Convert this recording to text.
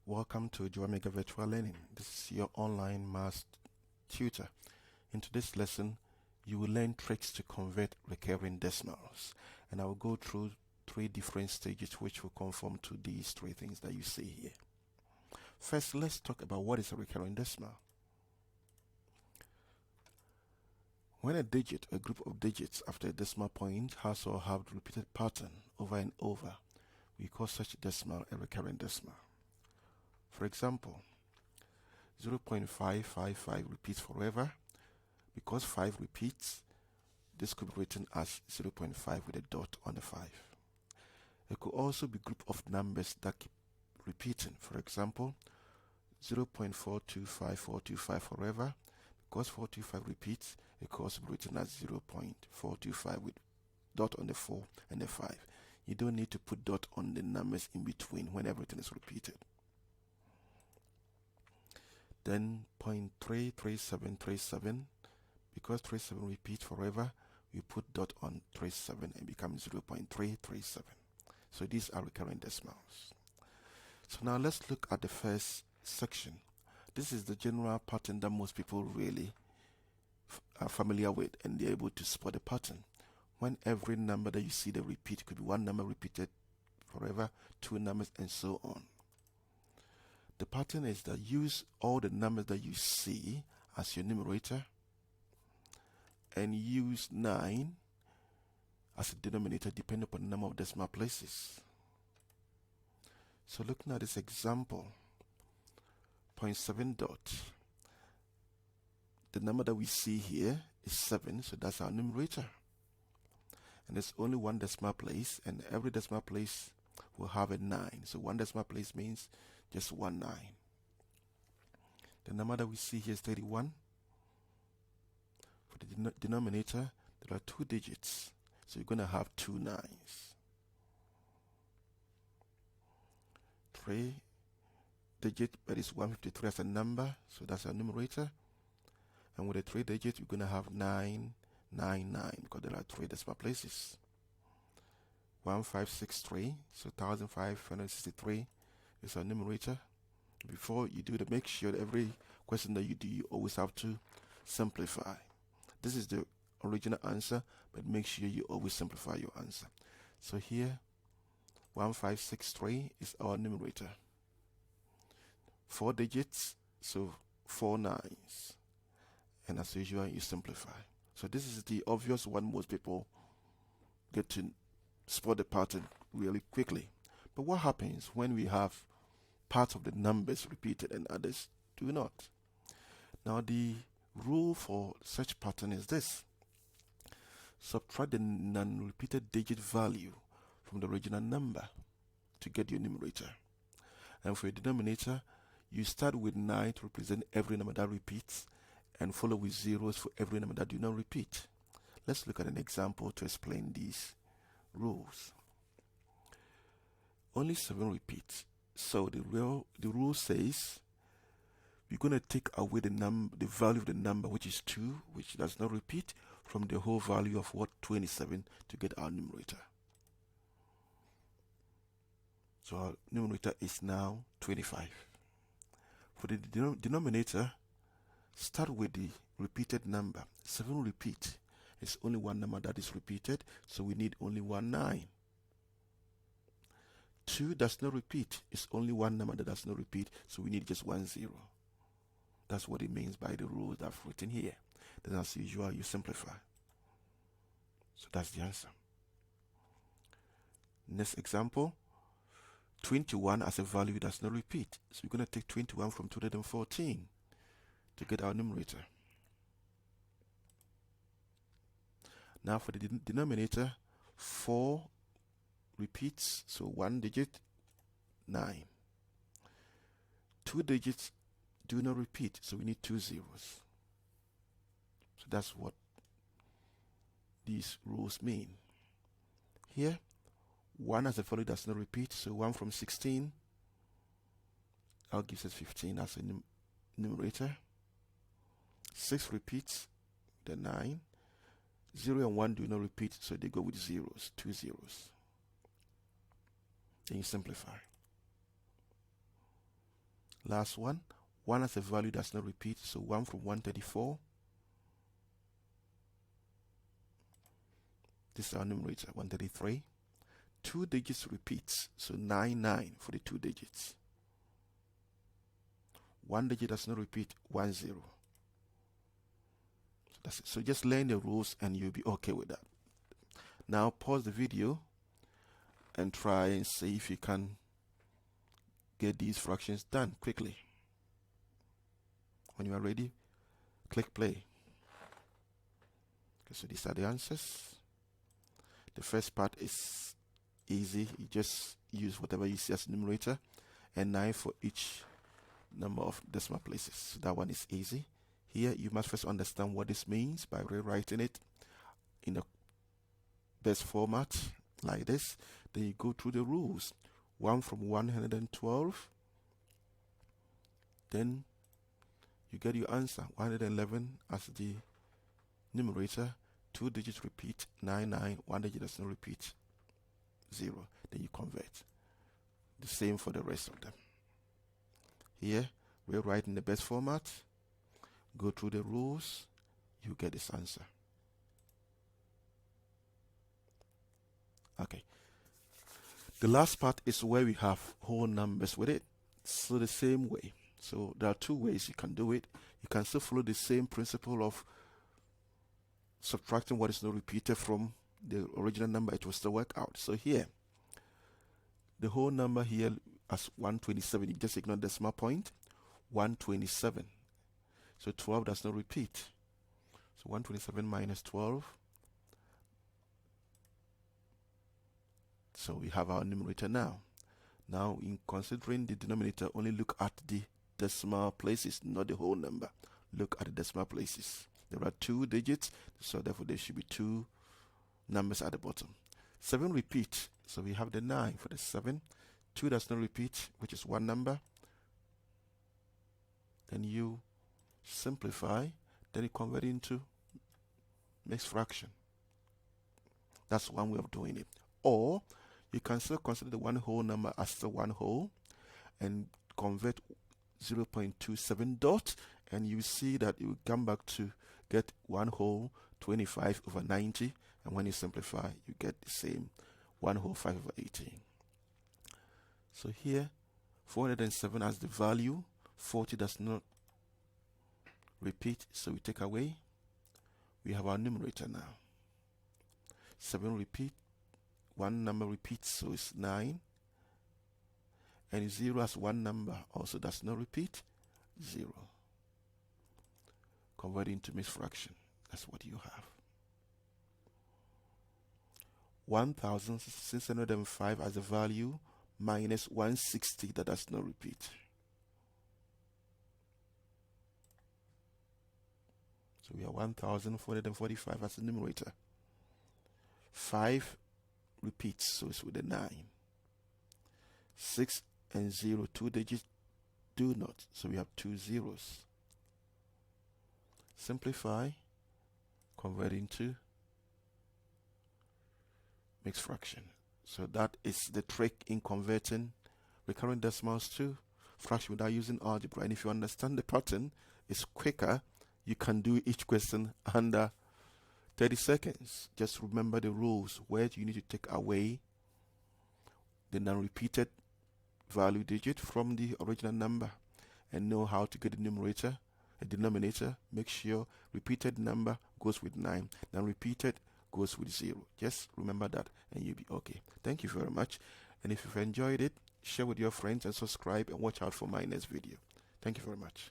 Welcome to Algebra Virtual Learning. This is your online math tutor. In today's lesson, you will learn tricks to convert recurring decimals, and I will go through 3 different stages which will conform to these 3 things that you see here. First, let's talk about what is a recurring decimal. When a digit, a group of digits after a decimal point has or have the repeated pattern over and over, we call such a decimal a recurring decimal. For example, 0.555 repeats forever. Because 5 repeats, this could be written as 0.5 with a dot on the 5. It could also be a group of numbers that keep repeating. For example, 0.425425 forever. Because 425 repeats, it could also be written as 0.425 with dot on the 4 and the 5. You don't need to put dot on the numbers in between when everything is repeated. Then 0.33737, because 37 repeats forever, we put dot on 37 and becomes 0.337. So these are recurring decimals. So now let's look at the first section. This is the general pattern that most people really are familiar with, and they're able to spot the pattern. When every number that you see the repeat could be one number repeated forever, 2 numbers, and so on. The pattern is that use all the numbers that you see as your numerator and use 9 as a denominator depending upon the number of decimal places. So looking at this example, 0.7 dot. The number that we see here is 7, so that's our numerator. And there's only one decimal place, and every decimal place will have a 9. So one decimal place means just 1 9. The number that we see here is 31. For the denominator, there are 2 digits, so you're going to have 2 9s. 3 digit, but it's 153 as a number, so that's our numerator. And with a 3 digit, you're going to have 999 because there are 3 decimal places. 1563, so 1563 is our numerator. Before you do that, make sure that every question that you do, you always have to simplify. This is the original answer, but make sure you always simplify your answer. So here, 1563 is our numerator. 4 digits, so 4 9s. And as usual, you simplify. So this is the obvious one most people get to spot the pattern really quickly. But what happens when we have parts of the numbers repeated and others do not? Now the rule for such pattern is this. Subtract the non-repeated digit value from the original number to get your numerator. And for your denominator, you start with 9 to represent every number that repeats and follow with zeros for every number that do not repeat. Let's look at an example to explain these rules. Only 7 repeats. So the rule says we're going to take away the value of the number, which is 2, which does not repeat, from the whole value of 27 to get our numerator. So our numerator is now 25. For the denominator, start with the repeated number. 7 repeat. It's only one number that is repeated, so we need only 1 9. 2 does not repeat. It's only one number that does not repeat, so we need just 1 0. That's what it means by the rules that I've written here. Then as usual, you simplify. So that's the answer. Next example, 21 as a value does not repeat. So we're going to take 21 from 214 to get our numerator. Now for the denominator, 4 repeats, so 1 digit, 9. 2 digits do not repeat, so we need 2 zeros. So that's what these rules mean. Here, 1 as a value does not repeat, so 1 from 16, that gives us 15 as a numerator. 6 repeats, the 9. 0 and 1 do not repeat, so they go with zeros, 2 zeros. Then you simplify. Last one. 1 as a value does not repeat, so 1 from 134. This is our numerator, 133. 2 digits repeats, so 99 for the 2 digits. 1 digit does not repeat, 10. So that's it. So just learn the rules and you'll be okay with that. Now pause the video and try and see if you can get these fractions done quickly. When you are ready, click play. Okay, so these are the answers. The first part is easy. You just use whatever you see as numerator and 9 for each number of decimal places. So that one is easy. Here you must first understand what this means by rewriting it in the best format like this. Then you go through the rules. 1 from 112. Then you get your answer, 111 as the numerator. 2 digits repeat, 99. 1 digit does not repeat, 0. Then you convert. The same for the rest of them. Here, we're writing the best format. Go through the rules. You get this answer. Okay. The last part is where we have whole numbers with it. So the same way. So there are 2 ways you can do it. You can still follow the same principle of subtracting what is not repeated from the original number. It will still work out. So here, the whole number here as 127. You just ignore the decimal point. 127. So 12 does not repeat. So 127 minus 12. So we have our numerator now. Now, in considering the denominator, only look at the decimal places, not the whole number. Look at the decimal places. There are 2 digits, so therefore there should be 2 numbers at the bottom. 7 repeat, so we have the 9 for the 7. 2 does not repeat, which is 1 number. Then you simplify, then you convert it into mixed fraction. That's one way of doing it. Or you can still consider the one whole number as the one whole and convert 0.27 dot, and you see that you will come back to get one whole 25 over 90, and when you simplify you get the same 1 whole 5 over 18. So here 407 as the value, 40 does not repeat, so we take away. We have our numerator now. 7 repeat, 1 number repeats, so it's 9. And 0 as 1 number also does not repeat, 0. Convert into mixed fraction. That's what you have. 1,605 as a value minus 160 that does not repeat. So we have 1,445 as the numerator. 5 repeats, so it's with a 9. 6 and 0, 2 digits do not, so we have 2 zeros. Simplify, convert into mixed fraction. So that is the trick in converting recurrent decimals to fraction without using algebra. And if you understand the pattern, it's quicker. You can do each question under 30 seconds. Just remember the rules where you need to take away the non-repeated value digit from the original number and know how to get the numerator, a denominator. Make sure repeated number goes with 9, non-repeated goes with 0. Just remember that and you'll be okay. Thank you very much. And if you've enjoyed it, share with your friends and subscribe and watch out for my next video. Thank you very much.